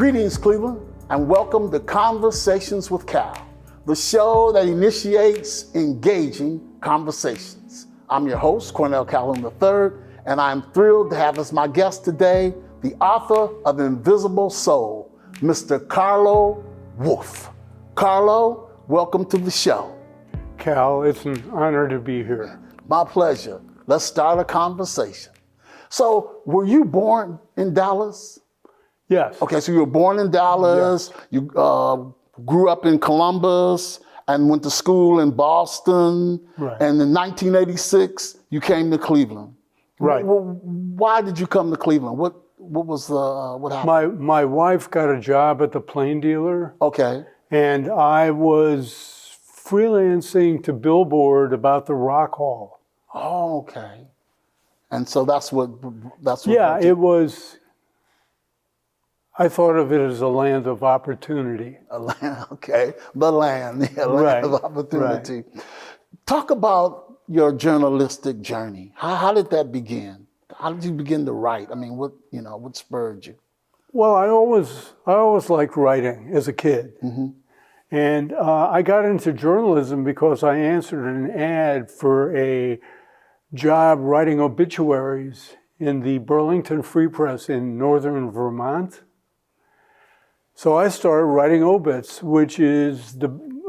Greetings, Cleveland, and welcome to Conversations with Cal, the show that initiates engaging conversations. I'm your host, Cornell Calhoun III, and I'm thrilled to have as my guest today the author of Invisible Soul, Mr. Carlo Wolff. Carlo, welcome to the show. Cal, it's an honor to be here. My pleasure. Let's start a conversation. So, were you born in Dallas? Yes. Okay, so you were born in Dallas, yes. You grew up in Columbus and went to school in Boston, right. And in 1986, you came to Cleveland. Right. Why did you come to Cleveland? What happened? My wife got a job at the Plain Dealer. Okay. And I was freelancing to Billboard about the Rock Hall. Oh, okay. And so that's what yeah, it was. I thought of it as a land of opportunity. A land, okay. The land, yeah, land of opportunity. Right. Talk about your journalistic journey. How did that begin? How did you begin to write? I mean, what spurred you? Well, I always liked writing as a kid. Mm-hmm. And I got into journalism because I answered an ad for a job writing obituaries in the Burlington Free Press in northern Vermont. So I started writing obits, which is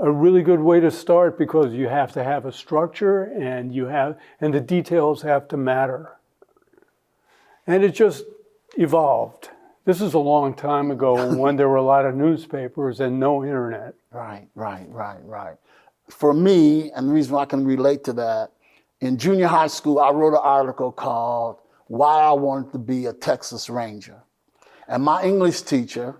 a really good way to start because you have to have a structure and the details have to matter. And it just evolved. This is a long time ago when there were a lot of newspapers and no internet. Right. For me, and the reason why I can relate to that, in junior high school, I wrote an article called Why I Wanted to Be a Texas Ranger. And my English teacher,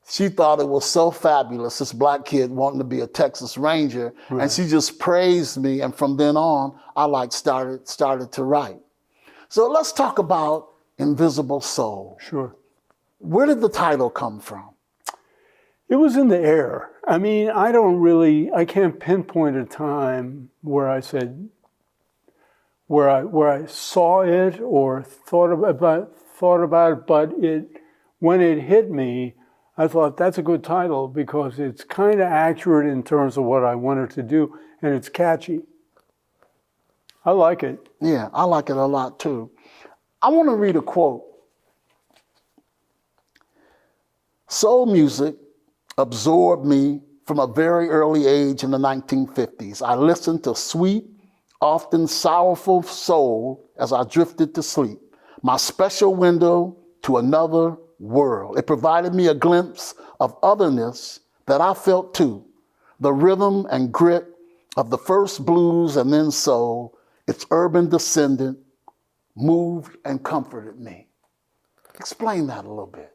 she thought it was so fabulous, this black kid wanting to be a Texas Ranger. Right. And she just praised me. And from then on, I started to write. So let's talk about Invisible Soul. Sure. Where did the title come from? It was in the air. I mean, I can't pinpoint a time where I said, where I saw it or thought about it, but when it hit me, I thought that's a good title because it's kind of accurate in terms of what I wanted to do, and it's catchy. I like it. Yeah, I like it a lot too. I want to read a quote. Soul music absorbed me from a very early age in the 1950s. I listened to sweet, often sorrowful soul as I drifted to sleep, my special window to another world. It provided me a glimpse of otherness that I felt too, the rhythm and grit of the first blues and then soul, its urban descendant, moved and comforted me. Explain that a little bit.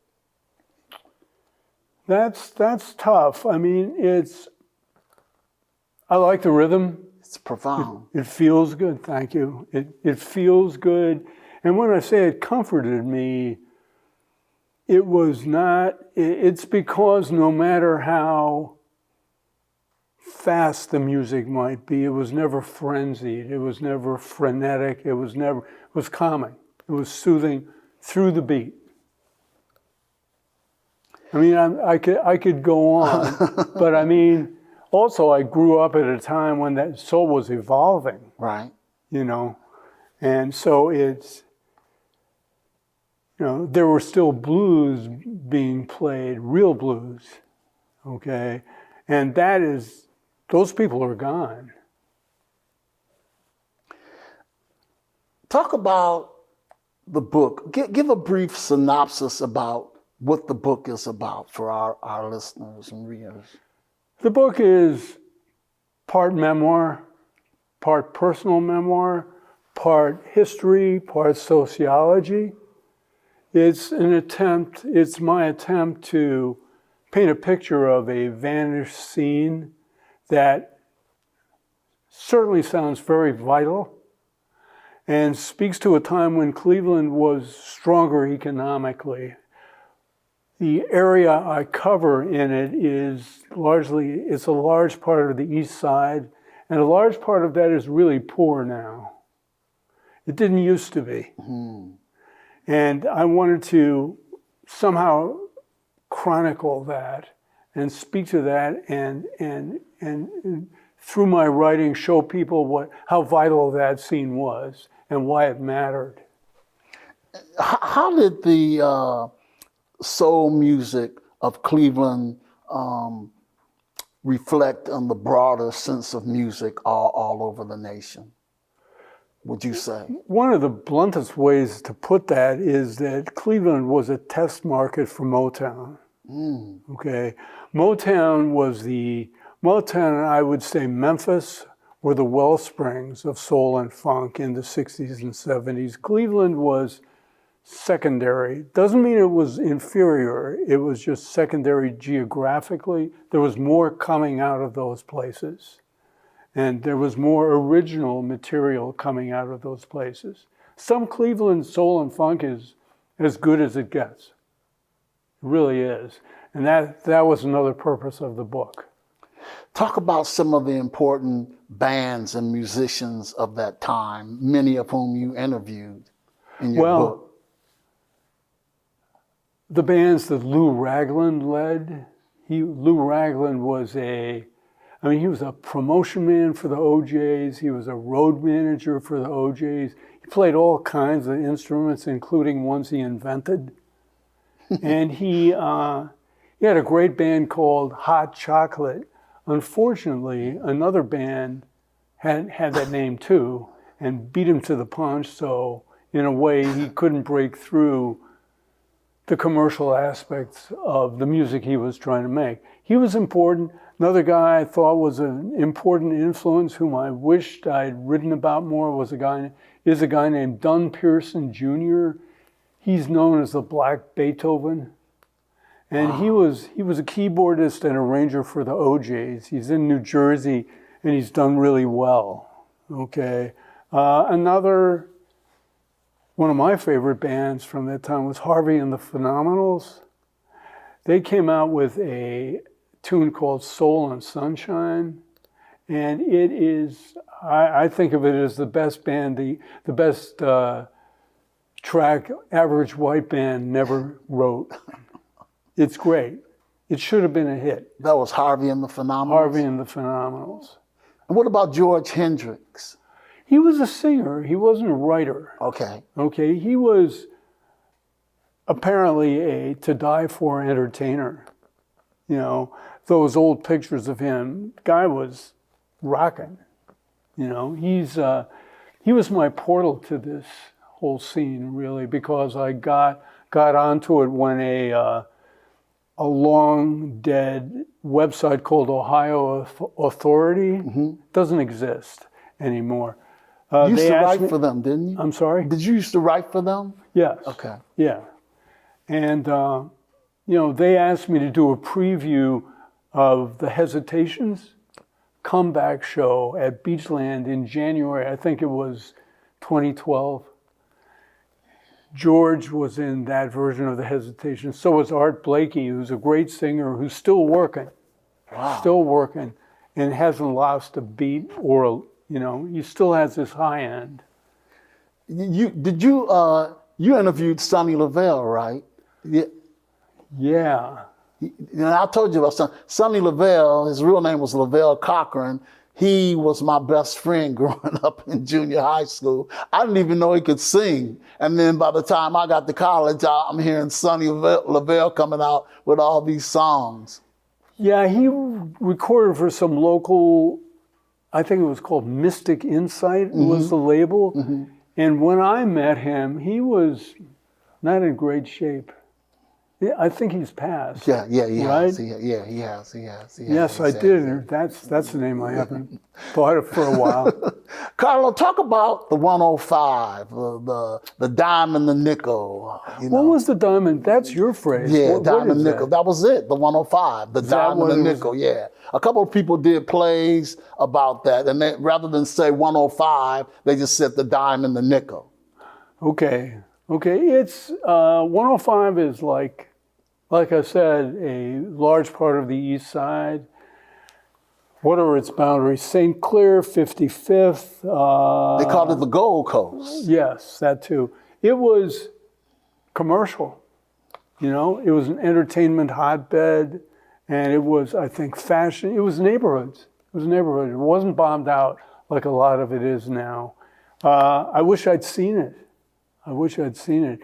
That's tough. I mean, I like the rhythm. It's profound. It feels good, thank you. It feels good. And when I say it comforted me, it's because no matter how fast the music might be, it was never frenzied, it was never frenetic, it was calming, it was soothing through the beat. I mean, I could go on, but I mean, also I grew up at a time when that soul was evolving. Right. And so there were still blues being played, real blues, okay? And those people are gone. Talk about the book. Give a brief synopsis about what the book is about for our listeners and readers. The book is part memoir, part personal memoir, part history, part sociology. It's my attempt to paint a picture of a vanished scene that certainly sounds very vital and speaks to a time when Cleveland was stronger economically. The area I cover in it it's a large part of the East Side, and a large part of that is really poor now. It didn't used to be. Mm-hmm. And I wanted to somehow chronicle that and speak to that and through my writing show people how vital that scene was and why it mattered. How did the soul music of Cleveland reflect on the broader sense of music all over the nation, would you say? One of the bluntest ways to put that is that Cleveland was a test market for Motown. Okay, Motown, and I would say Memphis were the wellsprings of soul and funk in the 60s and 70s. Cleveland was secondary. Doesn't mean it was inferior. It was just secondary geographically. There was more coming out of those places. And there was more original material coming out of those places. Some Cleveland soul and funk is as good as it gets. It really is. And that was another purpose of the book. Talk about some of the important bands and musicians of that time, many of whom you interviewed in your book. The bands that Lou Ragland led, Lou Ragland was he was a promotion man for the OJs. He was a road manager for the OJs. He played all kinds of instruments, including ones he invented. And he had a great band called Hot Chocolate. Unfortunately, another band had that name too and beat him to the punch. So in a way, he couldn't break through the commercial aspects of the music he was trying to make. He was important. Another guy I thought was an important influence, whom I wished I'd written about more, is a guy named Dunn Pearson Jr. He's known as the Black Beethoven. And he was a keyboardist and arranger for the OJs. He's in New Jersey, and he's done really well. Okay. Another one of my favorite bands from that time was Harvey and the Phenomenals. They came out with a tune called Soul and Sunshine, and it is, I think of it as the best band, the best track Average White Band never wrote. It's great. It should have been a hit. That was Harvey and the Phenomenals? Harvey and the Phenomenals. And what about George Hendricks? He was a singer. He wasn't a writer. Okay. Okay. He was apparently a to-die-for entertainer. You know, those old pictures of him, guy was rocking. You know, he was my portal to this whole scene, really, because I got onto it when a long dead website called Ohio Authority doesn't exist anymore. You used to write for them, didn't you? I'm sorry? Did you used to write for them? Yes. Okay. Yeah. And, they asked me to do a preview of the Hesitations comeback show at Beachland in January. I think it was 2012. George was in that version of the Hesitation. So was Art Blakey, who's a great singer who's still working. Wow. Still working and hasn't lost a beat or, he still has this high end. You interviewed Sonny Lavelle, right? Yeah. I told you about Sonny Lavelle. His real name was Lavelle Cochran. He was my best friend growing up in junior high school. I didn't even know he could sing. And then by the time I got to college, I'm hearing Sonny Lavelle coming out with all these songs. Yeah, he recorded for some local, I think it was called Mystic Insight was the label. Mm-hmm. And when I met him, he was not in great shape. Yeah, I think he's passed. Yeah, he right? has. He has. Yes, I did. That's the name I haven't thought of for a while. Carlo, talk about the 105, the dime and the nickel. What was the diamond? That's your phrase. Yeah, dime and nickel. That was it, the 105, the dime and the nickel, yeah. A couple of people did plays about that, and they, rather than say 105, they just said the dime and the nickel. Okay, it's 105 is like I said, a large part of the East Side. What are its boundaries? St. Clair, 55th. They called it the Gold Coast. Yes, that too. It was commercial. You know, it was an entertainment hotbed, and it was, I think, fashion. It was neighborhoods. It was a neighborhood. It wasn't bombed out like a lot of it is now. I wish I'd seen it. I wish I'd seen it.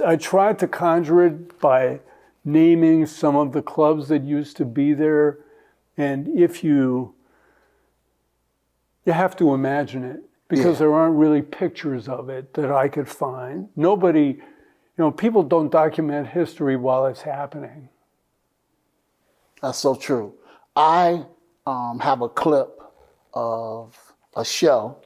I tried to conjure it by naming some of the clubs that used to be there, and if you have to imagine it, because there aren't really pictures of it that I could find. Nobody, people don't document history while it's happening. That's so true. I have a clip of a show,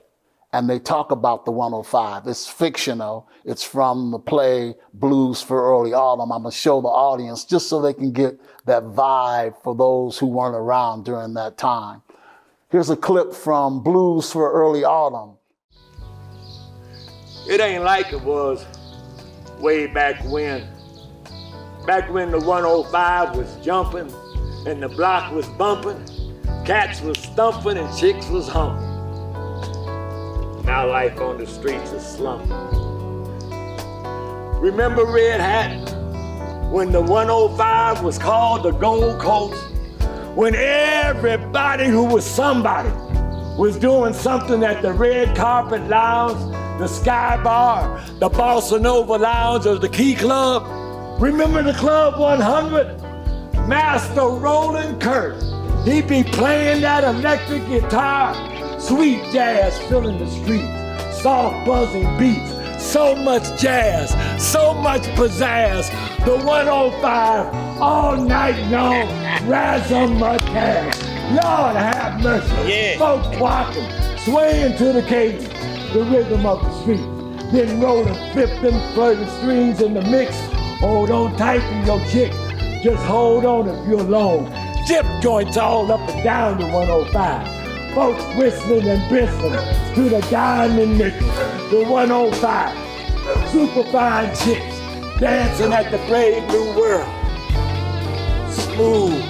and they talk about the 105. It's fictional. It's from the play Blues for Early Autumn. I'm going to show the audience just so they can get that vibe for those who weren't around during that time. Here's a clip from Blues for Early Autumn. It ain't like it was way back when. Back when the 105 was jumping and the block was bumping, cats was stumping and chicks was humping. Now life on the streets is slumping. Remember Red Hat? When the 105 was called the Gold Coast? When everybody who was somebody was doing something at the Red Carpet Lounge, the Sky Bar, the Bossa Nova Lounge, or the Key Club? Remember the Club 100? Master Roland Kirk. He'd be playing that electric guitar, sweet jazz filling the streets, soft buzzing beats, so much jazz, so much pizzazz. The 105 all night long, razzmatazz. Lord have mercy. Folks walking, swaying to the cadence, the rhythm of the street. Then Roland flipped them flirting strings in the mix. Hold on tight to your chick. Just hold on if you're alone. Jip joints all up and down the 105. Folks whistling and bristling to the diamond nickel. The 105. Superfine chicks dancing at the brave new world. Smooth,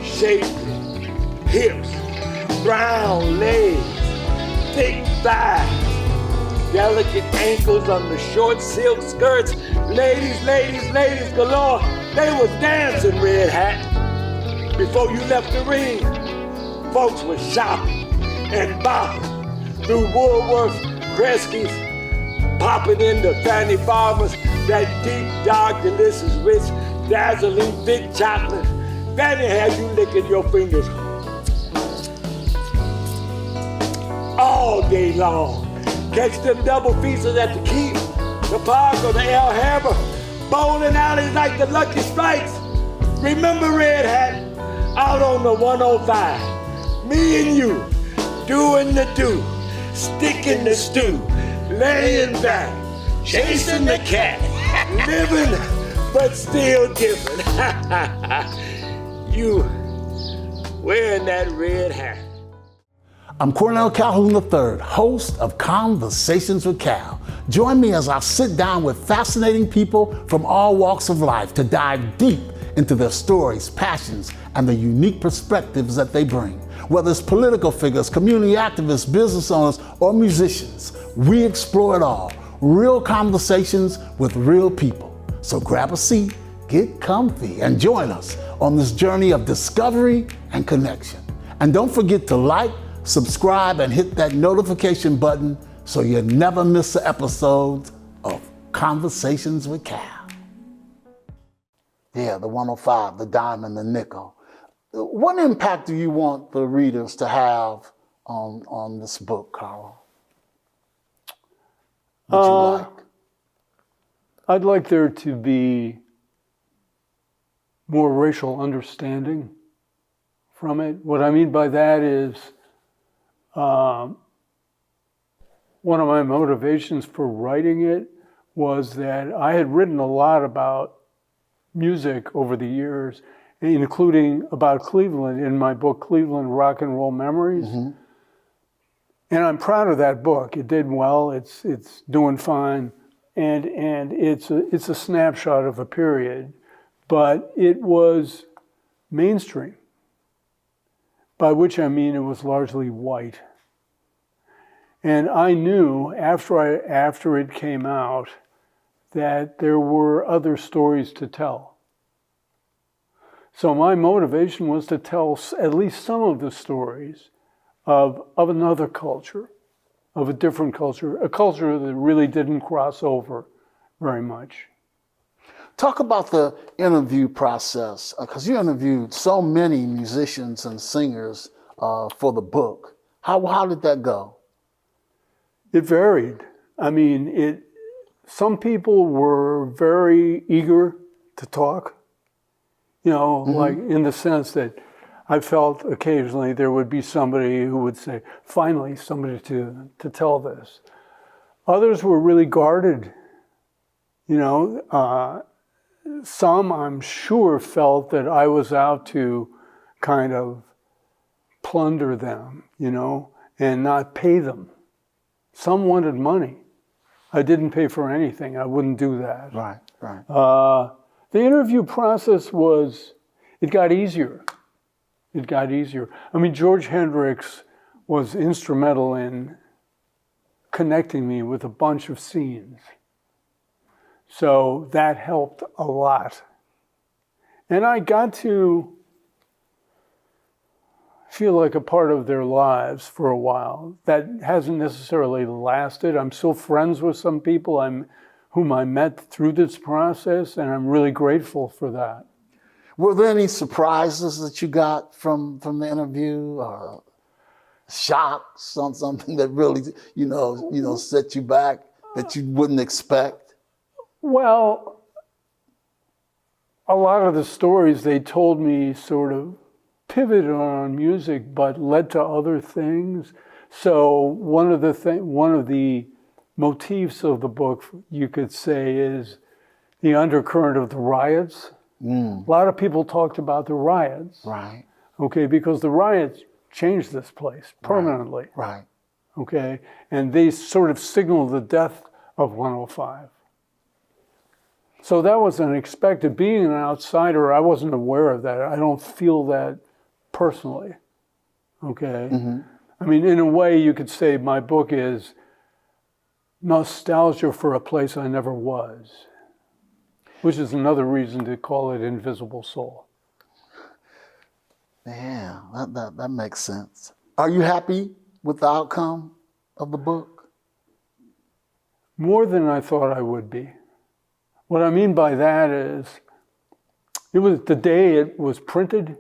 shapely hips, brown legs, thick thighs, delicate ankles on the short silk skirts. Ladies, ladies, ladies galore. They was dancing, Red Hat. Before you left the ring, folks was shopping and bopping through Woolworths, Kresge's, popping into Fanny Farmers, that deep, dark, delicious, rich, dazzling, thick chocolate. Fanny had you licking your fingers all day long. Catch them double features at the Keep, the Park, or the El Hammer, bowling alleys like the Lucky Strikes. Remember Red Hat? Out on the 105, me and you, doing the do, sticking the stew, laying back, chasing the cat, living but still giving. You wearing that red hat. I'm Cornell Calhoun III, host of Conversations with Cal. Join me as I sit down with fascinating people from all walks of life to dive deep into their stories, passions, and the unique perspectives that they bring. Whether it's political figures, community activists, business owners, or musicians, we explore it all. Real conversations with real people. So grab a seat, get comfy, and join us on this journey of discovery and connection. And don't forget to like, subscribe, and hit that notification button so you never miss an episode of Conversations with Cal. Yeah, the 105, the dime and the nickel. What impact do you want the readers to have on this book, Carlo? Would you like? I'd like there to be more racial understanding from it. What I mean by that is one of my motivations for writing it was that I had written a lot about music over the years, including about Cleveland in my book, Cleveland Rock and Roll Memories. Mm-hmm. And I'm proud of that book. It did well, it's doing fine, and it's a snapshot of a period, but it was mainstream, by which I mean it was largely white. And I knew after it came out that there were other stories to tell. So my motivation was to tell at least some of the stories of another culture, of a different culture, a culture that really didn't cross over very much. Talk about the interview process, because you interviewed so many musicians and singers for the book. How did that go? It varied. I mean, some people were very eager to talk, you know, like in the sense that I felt occasionally there would be somebody who would say, finally, somebody to tell this. Others were really guarded, you know. Some, I'm sure, felt that I was out to kind of plunder them, you know, and not pay them. Some wanted money. I didn't pay for anything. I wouldn't do that. Right, right. The interview process it got easier. It got easier. I mean, George Hendricks was instrumental in connecting me with a bunch of scenes. So that helped a lot. And I got to feel like a part of their lives for a while. That hasn't necessarily lasted. I'm still friends with some people whom I met through this process, and I'm really grateful for that. Were there any surprises that you got from the interview, or shocks on something that really, you know, set you back that you wouldn't expect? Well, a lot of the stories they told me sort of pivoted on music, but led to other things. So one of the motifs of the book, you could say, is the undercurrent of the riots. A lot of people talked about the riots. Right. Okay, because the riots changed this place permanently. Right. Okay, and they sort of signaled the death of 105. So that was unexpected. Being an outsider, I wasn't aware of that. I don't feel that personally. Okay? I mean, in a way, you could say my book is nostalgia for a place I never was, which is another reason to call it Invisible Soul. Yeah, that makes sense. Are you happy with the outcome of the book? More than I thought I would be. What I mean by that is, it was the day it was printed,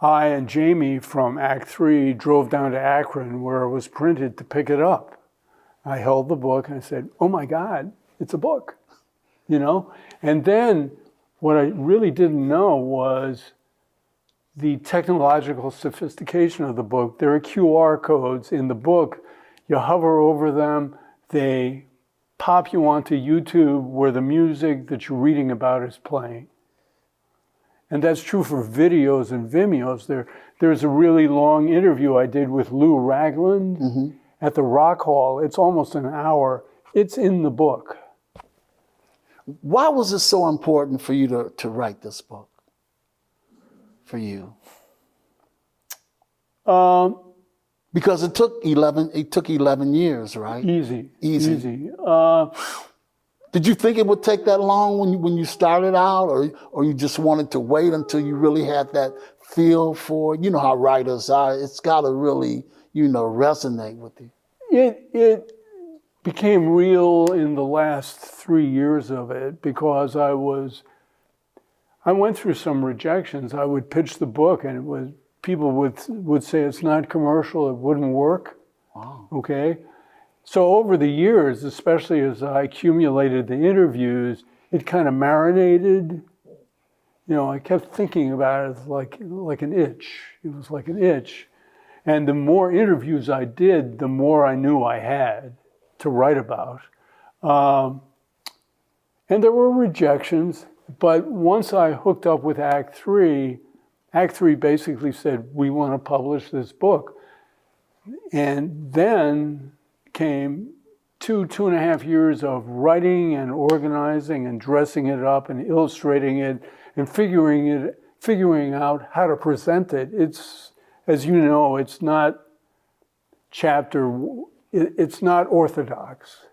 I and Jamie from Act 3 drove down to Akron where it was printed to pick it up. I held the book and I said, oh my God, it's a book, you know? And then what I really didn't know was the technological sophistication of the book. There are QR codes in the book. You hover over them, they pop you onto YouTube where the music that you're reading about is playing. And that's true for videos and Vimeos. There's a really long interview I did with Lou Ragland at the Rock Hall. It's almost an hour. It's in the book. Why was it so important for you to write this book? For you? Because it took 11 years, right? Easy. Did you think it would take that long when you started out, or you just wanted to wait until you really had that feel for, you know how writers are, it's got to really, you know, resonate with you? It became real in the last 3 years of it because I went through some rejections. I would pitch the book and people would say it's not commercial, it wouldn't work. Wow. Okay? So over the years, especially as I accumulated the interviews, it kind of marinated. You know, I kept thinking about it like an itch. It was like an itch. And the more interviews I did, the more I knew I had to write about. And there were rejections, but once I hooked up with Act 3 basically said, we want to publish this book. And then came 2.5 years of writing and organizing and dressing it up and illustrating it and figuring out how to present it. It's, as you know, it's not it's not orthodox.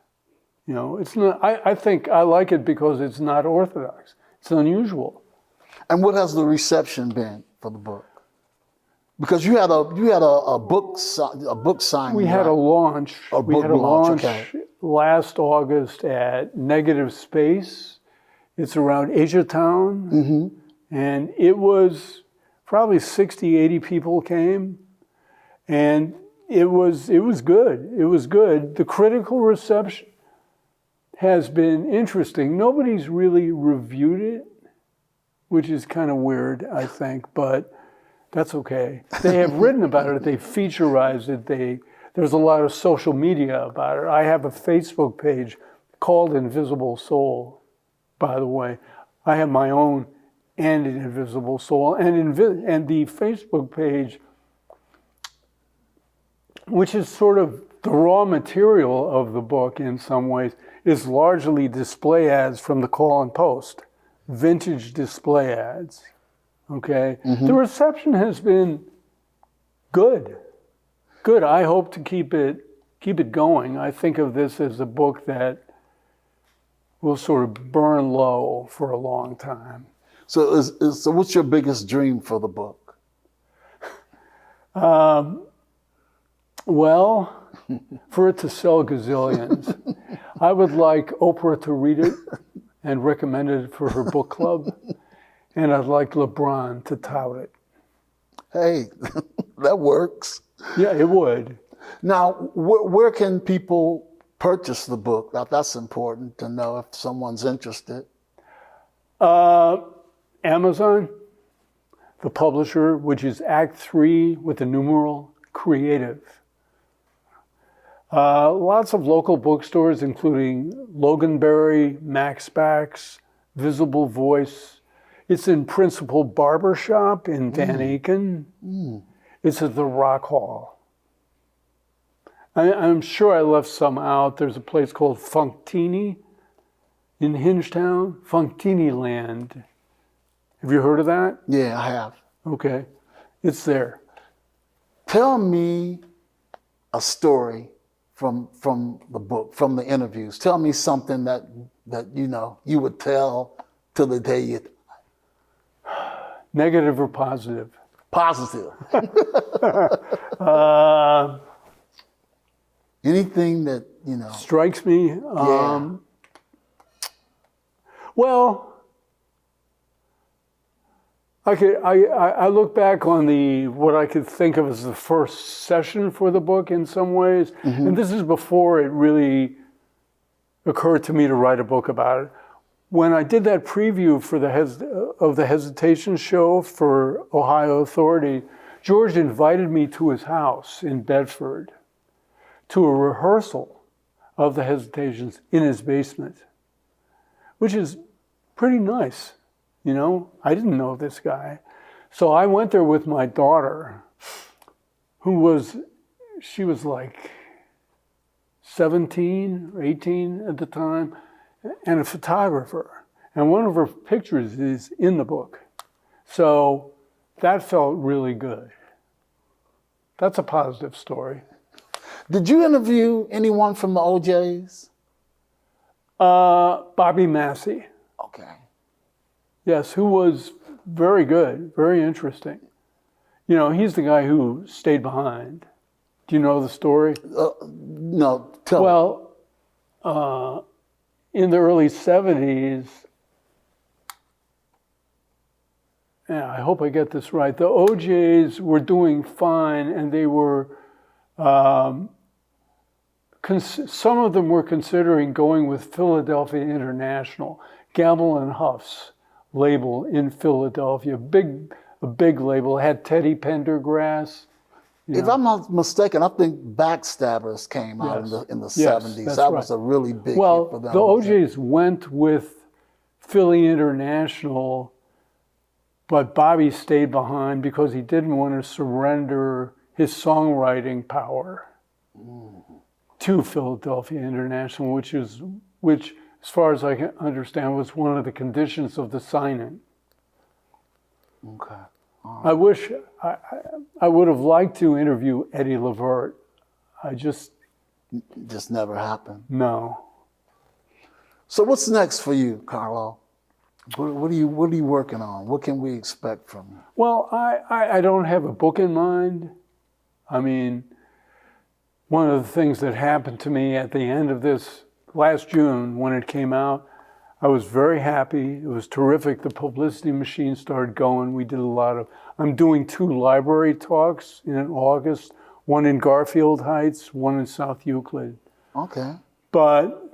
You know, it's not. I think I like it because it's not orthodox. It's unusual. And what has the reception been for the book? Because you had a book signing. We had a launch. We book had a launch okay. last August at Negative Space. It's around Asiatown, and it was probably 60, 80 people came, and it was good. It was good. The critical reception has been interesting. Nobody's really reviewed it, which is kind of weird, I think, but that's okay. They have written about it. They featurized it. There's a lot of social media about it. I have a Facebook page called Invisible Soul, by the way. I have my own and an Invisible Soul. And the Facebook page, which is sort of the raw material of the book in some ways, is largely display ads from the Call and Post, vintage display ads. Okay? The reception has been good. Good. I hope to keep it going. I think of this as a book that will sort of burn low for a long time. So what's your biggest dream for the book? Well, for it to sell gazillions. I would like Oprah to read it and recommend it for her book club. And I'd like LeBron to tout it. Hey, that works. Yeah, it would. Now, where can people purchase the book? That's important to know if someone's interested. Amazon, the publisher, which is Act 3 with the numeral Creative. Lots of local bookstores, including Loganberry, Max Backs, Visible Voice. It's in Principal Barbershop in Van Aken. It's at the Rock Hall. I'm sure I left some out. There's a place called Funktini in Hingetown, Funktini Land. Have you heard of that? Yeah, I have. Okay, it's there. Tell me a story from the book, from the interviews. Tell me something that you would tell till the day you. Negative or positive? Positive. Anything that, strikes me. Well, I look back on what I could think of as the first session for the book in some ways, and this is before it really occurred to me to write a book about it. When I did that preview for the Hesitation show for Ohio Authority, George invited me to his house in Bedford to a rehearsal of the Hesitations in his basement, which is pretty nice. I didn't know this guy. So I went there with my daughter, she was like 17 or 18 at the time, and a photographer. And one of her pictures is in the book. So that felt really good. That's a positive story. Did you interview anyone from the OJs? Bobby Massey. Okay. Yes, who was very good, very interesting. He's the guy who stayed behind. Do you know the story? No, tell me. Well, in the early 70s, I hope I get this right, the OJs were doing fine, and they were, some of them were considering going with Philadelphia International, Gamble and Huff's label in Philadelphia, a big label, had Teddy Pendergrass. If I'm not mistaken, I think Backstabbers came out in the 70s. That was a really big hit for them. The OJs went with Philly International, but Bobby stayed behind because he didn't want to surrender his songwriting power to Philadelphia International, which, as far as I can understand, was one of the conditions of the signing. Okay. I wish I would have liked to interview Eddie Levert. I just never happened. No. So what's next for you, Carlo? What are you working on? What can we expect from you? Well, I don't have a book in mind. I mean, one of the things that happened to me at the end of this last June when it came out, I was very happy. It was terrific. The publicity machine started going. We did I'm doing 2 library talks in August, one in Garfield Heights, one in South Euclid. Okay.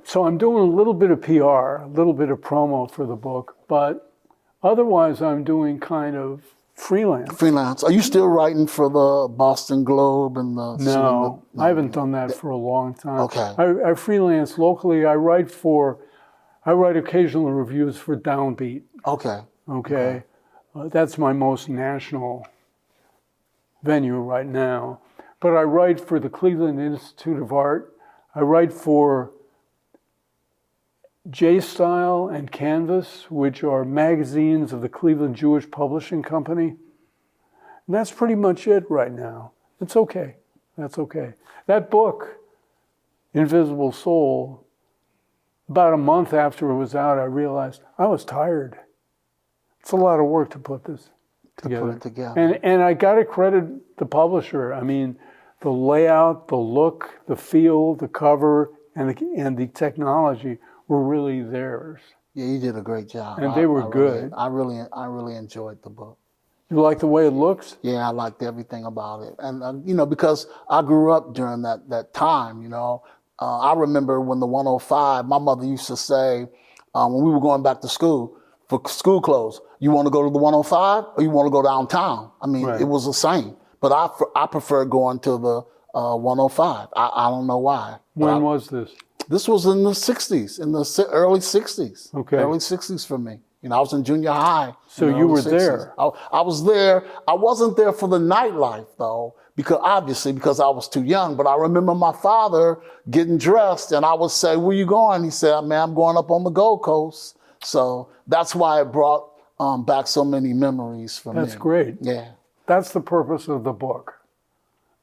So I'm doing a little bit of PR, a little bit of promo for the book, but otherwise I'm doing kind of freelance. Freelance. Are you still writing for the Boston Globe and the? No, I haven't done that for a long time. Okay. I freelance locally. I write occasional reviews for Downbeat. Okay. That's my most national venue right now. But I write for the Cleveland Institute of Art. I write for J-Style and Canvas, which are magazines of the Cleveland Jewish Publishing Company. And that's pretty much it right now. It's okay. That's okay. That book, Invisible Soul, about a month after it was out, I realized I was tired. It's a lot of work to put this together. To put it together. And I got to credit the publisher. I mean, the layout, the look, the feel, the cover, and the technology were really theirs. Yeah, you did a great job. And they were good. I really enjoyed the book. You like the way it looks? Yeah, I liked everything about it. And, because I grew up during that time, I remember when the 105, my mother used to say, when we were going back to school, for school clothes, you want to go to the 105 or you want to go downtown? I mean, Right. It was the same. But I prefer going to the 105. I don't know why. When was this? This was in the 60s, in the early 60s. Okay. Early 60s for me. I was in junior high. So in the you early were 60s. there. I was there. I wasn't there for the nightlife, though, because I was too young. But I remember my father getting dressed, and I would say, "Where you going?" He said, "Man, I'm going up on the Gold Coast." So that's why it brought back so many memories for me. That's great. Yeah. That's the purpose of the book.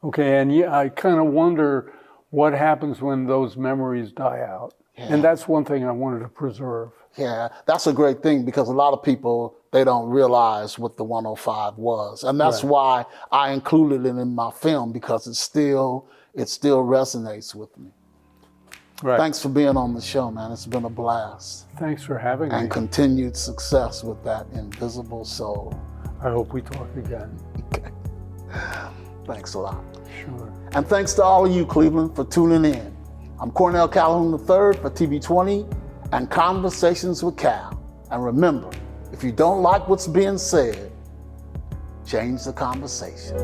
Okay, and I kind of wonder what happens when those memories die out. Yeah. And that's one thing I wanted to preserve. Yeah, that's a great thing because a lot of people, they don't realize what the 105 was. And that's Right. why I included it in my film, because it still resonates with me. Right. Thanks for being on the show, man. It's been a blast. Thanks for having me. And continued success with that Invisible Soul. I hope we talk again. Okay. Thanks a lot. Sure. And thanks to all of you, Cleveland, for tuning in. I'm Cornell Calhoun III for TV20 and Conversations with Cal. And remember, if you don't like what's being said, change the conversation.